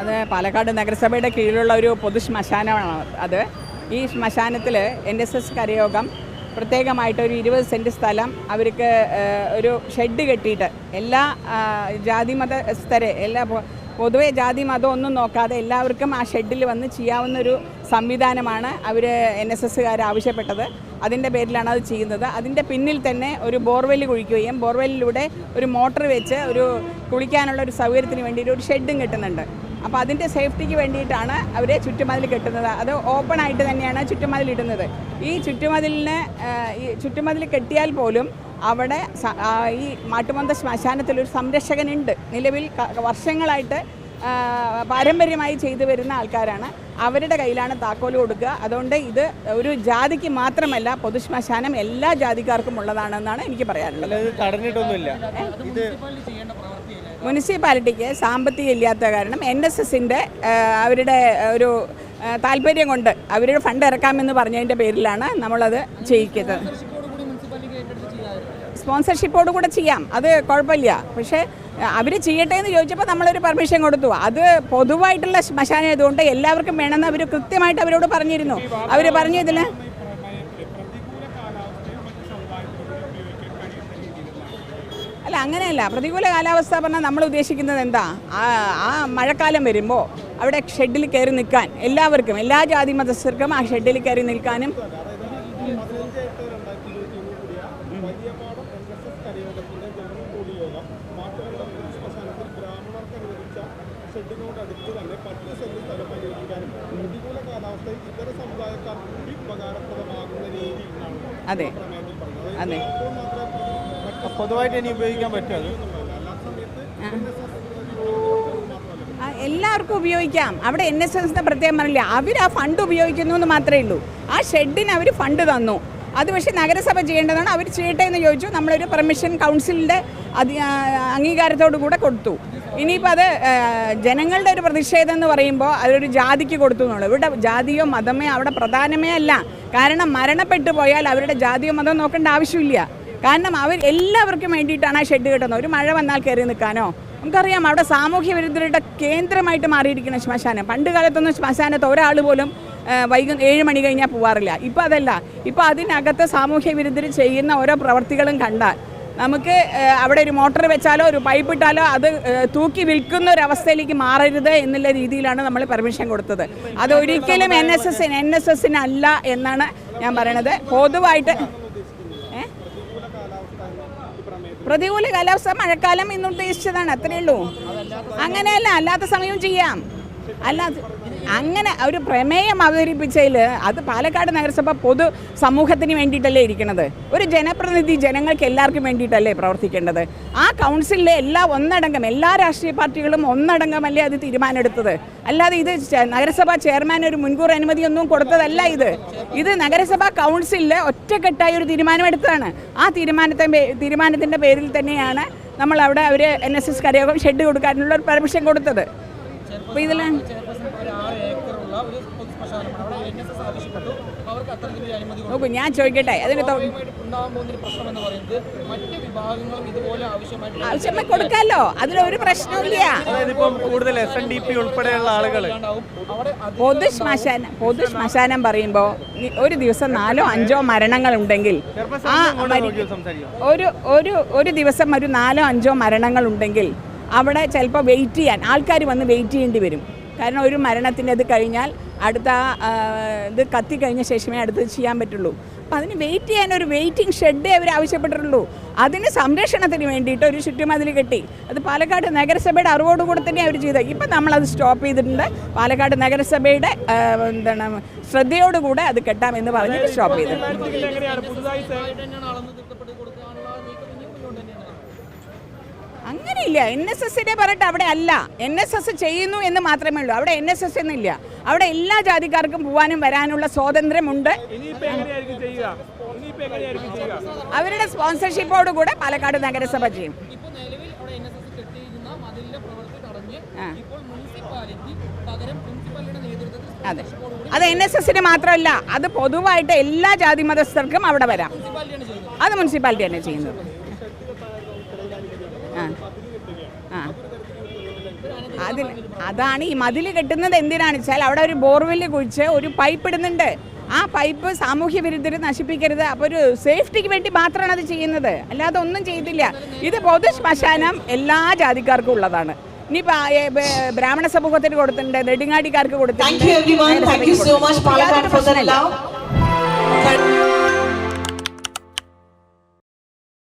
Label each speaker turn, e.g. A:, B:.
A: അത് പാലക്കാട് നഗരസഭയുടെ കീഴിലുള്ള ഒരു പൊതു ശ്മശാനമാണ് അത്. ഈ ശ്മശാനത്തിൽ NSS കരയോഗം പ്രത്യേകമായിട്ട് ഒരു 20 സെൻറ്റ് സ്ഥലം അവർക്ക് ഒരു ഷെഡ് കെട്ടിയിട്ട് എല്ലാ ജാതി മതസ്ഥരെ പൊതുവെ ജാതി മതം ഒന്നും നോക്കാതെ എല്ലാവർക്കും ആ ഷെഡിൽ വന്ന് ചെയ്യാവുന്നൊരു സംവിധാനമാണ് അവർ NSSകാർ ആവശ്യപ്പെട്ടത്. അതിൻ്റെ പേരിലാണ് അത് ചെയ്യുന്നത്. അതിൻ്റെ പിന്നിൽ തന്നെ ഒരു ബോർവെൽ കുഴിക്കുകയും ബോർവെല്ലിലൂടെ ഒരു മോട്ടർ വെച്ച് ഒരു കുളിക്കാനുള്ള ഒരു സൗകര്യത്തിന് വേണ്ടിയിട്ട് ഒരു ഷെഡും കെട്ടുന്നുണ്ട്. അപ്പോൾ അതിൻ്റെ സേഫ്റ്റിക്ക് വേണ്ടിയിട്ടാണ് അവർ ചുറ്റുമതിൽ കെട്ടുന്നത്. അത് ഓപ്പൺ ആയിട്ട് തന്നെയാണ് ചുറ്റുമതിലിടുന്നത്. ഈ ചുറ്റുമതിൽ കെട്ടിയാൽ പോലും അവിടെ ഈ മാട്ടുമന്ത ശ്മശാനത്തിലൊരു സംരക്ഷകനുണ്ട്. നിലവിൽ വർഷങ്ങളായിട്ട് പാരമ്പര്യമായി ചെയ്തു വരുന്ന ആൾക്കാരാണ്. അവരുടെ കയ്യിലാണ് താക്കോൽ കൊടുക്കുക. അതുകൊണ്ട് ഇത് ഒരു ജാതിക്ക് മാത്രമല്ല, പൊതുശ്മശാനം എല്ലാ ജാതിക്കാർക്കും ഉള്ളതാണെന്നാണ് എനിക്ക് പറയാനുള്ളത്. മുനിസിപ്പാലിറ്റിക്ക് സാമ്പത്തികം ഇല്ലാത്ത കാരണം NSSൻ്റെ അവരുടെ ഒരു താല്പര്യം കൊണ്ട് അവരുടെ ഫണ്ട് ഇറക്കാമെന്ന് പറഞ്ഞതിൻ്റെ പേരിലാണ് നമ്മളത് ചെയ്യിക്കുന്നത്. സ്പോൺസർഷിപ്പോട് കൂടെ ചെയ്യാം, അത് കുഴപ്പമില്ല. പക്ഷേ അവർ ചെയ്യട്ടെ എന്ന് ചോദിച്ചപ്പോൾ നമ്മളൊരു പെർമിഷൻ കൊടുത്തു. അത് പൊതുവായിട്ടുള്ള ശ്മശാനം ആയതുകൊണ്ട് എല്ലാവർക്കും വേണമെന്ന് അവർ കൃത്യമായിട്ട് അവരോട് പറഞ്ഞിരുന്നു. അവർ പറഞ്ഞു ഇതിൽ അല്ല, അങ്ങനെയല്ല. പ്രതികൂല കാലാവസ്ഥ പറഞ്ഞാൽ നമ്മൾ ഉദ്ദേശിക്കുന്നത് എന്താ, ആ മഴക്കാലം വരുമ്പോൾ അവിടെ ഷെഡിൽ കയറി നിൽക്കാൻ എല്ലാവർക്കും, എല്ലാ ജാതി മതസ്ഥർക്കും ആ ഷെഡിൽ കയറി നിൽക്കാനും. അതെ അതെ,
B: പൊതുവായിട്ട് ഇനി ഉപയോഗിക്കാൻ പറ്റും.
A: എല്ലാവർക്കും ഉപയോഗിക്കാം. അവിടെ NSSന്റെ പ്രത്യേകം പറഞ്ഞില്ല, അവർ ആ ഫണ്ട് ഉപയോഗിക്കുന്നു എന്ന് മാത്രമേ ഉള്ളൂ. ആ ഷെഡിന് അവർ ഫണ്ട് തന്നു. അത് പക്ഷേ നഗരസഭ ചെയ്യേണ്ടതാണ്. അവർ ചെയ്യട്ടെ എന്ന് ചോദിച്ചു. നമ്മളൊരു പെർമിഷൻ കൗൺസിലിൻ്റെ അംഗീകാരത്തോടു കൂടെ കൊടുത്തു. ഇനിയിപ്പോൾ അത് ജനങ്ങളുടെ ഒരു പ്രതിഷേധം എന്ന് പറയുമ്പോൾ അതൊരു ജാതിക്ക് കൊടുത്തു എന്നുള്ളൂ. ഇവിടെ ജാതിയോ മതമോ അവിടെ പ്രധാനമേ അല്ല. കാരണം മരണപ്പെട്ടു പോയാൽ അവരുടെ ജാതിയോ മതമോ നോക്കേണ്ട ആവശ്യമില്ല. കാരണം അവർ എല്ലാവർക്കും വേണ്ടിയിട്ടാണ് ആ ഷെഡ് കെട്ടുന്നത്. ഒരു മഴ വന്നാൽ കയറി നിൽക്കാനോ. നമുക്കറിയാം അവിടെ സാമൂഹ്യ വിരുദ്ധരുടെ കേന്ദ്രമായിട്ട് മാറിയിരിക്കുന്ന ശ്മശാനം. പണ്ട് കാലത്തൊന്നും ശ്മശാനത്ത് ഒരാൾ പോലും 7 മണി കഴിഞ്ഞാൽ പോവാറില്ല. ഇപ്പോൾ അതല്ല. ഇപ്പോൾ അതിനകത്ത് സാമൂഹ്യ വിരുദ്ധർ ചെയ്യുന്ന ഓരോ പ്രവർത്തികളും കണ്ടാൽ നമുക്ക് അവിടെ ഒരു മോട്ടർ വെച്ചാലോ ഒരു പൈപ്പ് ഇട്ടാലോ അത് തൂക്കി വിൽക്കുന്ന ഒരു അവസ്ഥയിലേക്ക് മാറരുത് എന്നുള്ള രീതിയിലാണ് നമ്മൾ പെർമിഷൻ കൊടുത്തത്. അതൊരിക്കലും NSSനല്ല എന്നാണ് ഞാൻ പറയണത്. പൊതുവായിട്ട് പ്രതികൂല കാലാവസ്ഥ മഴക്കാലം എന്നുദ്ദേശിച്ചതാണ്, അത്രയേ ഉള്ളൂ. അങ്ങനെയല്ല, അല്ലാത്ത സമയവും ചെയ്യാം. അല്ലാതെ അങ്ങനെ ഒരു പ്രമേയം അവതരിപ്പിച്ചതിൽ അത് പാലക്കാട് നഗരസഭ പൊതു സമൂഹത്തിന് വേണ്ടിയിട്ടല്ലേ ഇരിക്കുന്നത്. ഒരു ജനപ്രതിനിധി ജനങ്ങൾക്ക് എല്ലാവർക്കും വേണ്ടിയിട്ടല്ലേ പ്രവർത്തിക്കേണ്ടത്. ആ കൗൺസിലിലെ ഒന്നടങ്കം എല്ലാ രാഷ്ട്രീയ പാർട്ടികളും ഒന്നടങ്കമല്ലേ അത് തീരുമാനമെടുത്തത്. അല്ലാതെ ഇത് നഗരസഭാ ചെയർമാൻ ഒരു മുൻകൂർ അനുമതിയൊന്നും കൊടുത്തതല്ല. ഇത് നഗരസഭാ കൗൺസിലിൽ ഒറ്റക്കെട്ടായി ഒരു തീരുമാനമെടുത്തതാണ്. ആ തീരുമാനത്തിൻ്റെ പേരിൽ തന്നെയാണ് നമ്മളവിടെ അവർ NSS കരയോഗം ഷെഡ് കൊടുക്കാനുള്ള ഒരു പെർമിഷൻ കൊടുത്തത്. അപ്പോൾ ഇതിലാണ് നോക്കൂ, ഞാൻ ചോദിക്കട്ടെ, അതിന് ആവശ്യമായി കൊടുക്കാമല്ലോ, അതിലൊരു പ്രശ്നമില്ല. പൊതു ശ്മശാനം പറയുമ്പോൾ ഒരു ദിവസം 4 or 5 മരണങ്ങൾ ഉണ്ടെങ്കിൽ ഒരു ദിവസം ഒരു 4 or 5 മരണങ്ങൾ ഉണ്ടെങ്കിൽ അവിടെ ചിലപ്പോൾ വെയിറ്റ് ചെയ്യാൻ ആൾക്കാർ വന്ന് വെയിറ്റ് ചെയ്യേണ്ടി വരും. കാരണം ഒരു മരണത്തിൻ്റെ ഇത് കഴിഞ്ഞാൽ അടുത്ത ഇത് കത്തിക്കഴിഞ്ഞ ശേഷമേ അടുത്ത് ചെയ്യാൻ പറ്റുള്ളൂ. അപ്പോൾ അതിന് വെയിറ്റ് ചെയ്യാൻ ഒരു വെയിറ്റിംഗ് ഷെഡേ അവർ ആവശ്യപ്പെട്ടിട്ടുള്ളൂ. അതിന് സംരക്ഷണത്തിന് വേണ്ടിയിട്ട് ഒരു ചുറ്റുമതിൽ കെട്ടി. അത് പാലക്കാട് നഗരസഭയുടെ അറിവോടുകൂടെ തന്നെ അവർ ചെയ്തത്. ഇപ്പം നമ്മളത് സ്റ്റോപ്പ് ചെയ്തിട്ടുണ്ട്. പാലക്കാട് നഗരസഭയുടെ ശ്രദ്ധയോടുകൂടെ അത് കെട്ടാമെന്ന് പറഞ്ഞിട്ട് സ്റ്റോപ്പ് ചെയ്തു. അങ്ങനെയില്ല. NSSനെ പറഞ്ഞിട്ട് അവിടെ അല്ല. NSS ചെയ്യുന്നു എന്ന് മാത്രമേ ഉള്ളൂ. അവിടെ NSS എന്നില്ല. അവിടെ എല്ലാ ജാതിക്കാർക്കും പോകാനും വരാനുള്ള സ്വാതന്ത്ര്യമുണ്ട്. അവരുടെ സ്പോൺസർഷിപ്പോട് കൂടെ പാലക്കാട് നഗരസഭ ചെയ്യും. അതെ, അത് NSSന് മാത്രമല്ല, അത് പൊതുവായിട്ട് എല്ലാ ജാതി മതസ്ഥർക്കും അവിടെ വരാം. അത് മുനിസിപ്പാലിറ്റി തന്നെ ചെയ്യുന്നത്. അതാണ് ഈ മതിൽ കെട്ടുന്നത് എന്തിനാണെന്ന് വെച്ചാൽ അവിടെ ഒരു ബോർവെല്ല് കുഴിച്ച് ഒരു പൈപ്പ് ഇടുന്നുണ്ട്. ആ പൈപ്പ് സാമൂഹ്യ വിരുദ്ധർ നശിപ്പിക്കരുത്. അപ്പോൾ ഒരു സേഫ്റ്റിക്ക് വേണ്ടി മാത്രമാണ് അത് ചെയ്യുന്നത്, അല്ലാതെ ഒന്നും ചെയ്തില്ല. ഇത് പൊതു ശ്മശാനം എല്ലാ ജാതിക്കാർക്കും ഉള്ളതാണ്. ഇനിയിപ്പോൾ ബ്രാഹ്മണ സമൂഹത്തിന് കൊടുത്തിട്ടുണ്ട്, നെടുങ്ങാടിക്കാർക്ക് കൊടുത്തിട്ടുണ്ട്.